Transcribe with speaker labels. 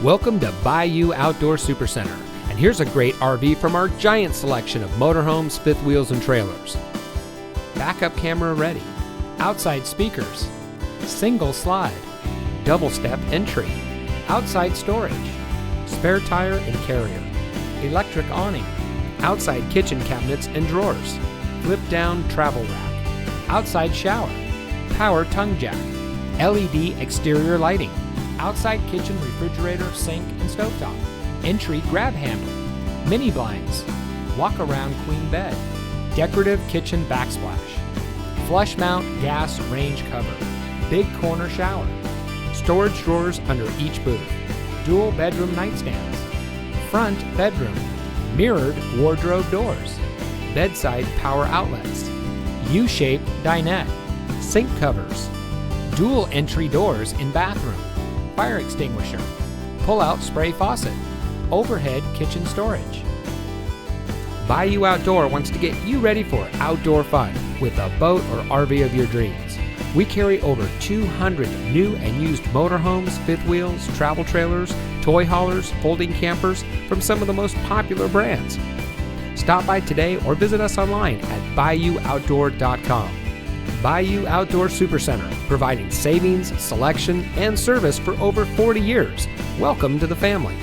Speaker 1: Welcome to Bayou Outdoor Supercenter, and here's a great RV from our giant selection of motorhomes, fifth wheels, and trailers. Backup camera ready, outside speakers, single slide, double step entry, outside storage, spare tire and carrier, electric awning, outside kitchen cabinets and drawers, flip down travel rack, outside shower, power tongue jack, LED exterior lighting, outside kitchen refrigerator, sink, and stovetop, entry grab handle, mini blinds, walk around queen bed, decorative kitchen backsplash, flush mount gas range cover, big corner shower, storage drawers under each booth, dual bedroom nightstands, front bedroom, mirrored wardrobe doors, bedside power outlets, U-shaped dinette, sink covers, dual entry doors in bathroom, fire extinguisher, pull-out spray faucet, overhead kitchen storage. Bayou Outdoor wants to get you ready for outdoor fun with a boat or RV of your dreams. We carry over 200 new and used motorhomes, fifth wheels, travel trailers, toy haulers, folding campers from some of the most popular brands. Stop by today or visit us online at BayouOutdoor.com. Bayou Outdoor Supercenter, providing savings, selection, and service for over 40 years. Welcome to the family.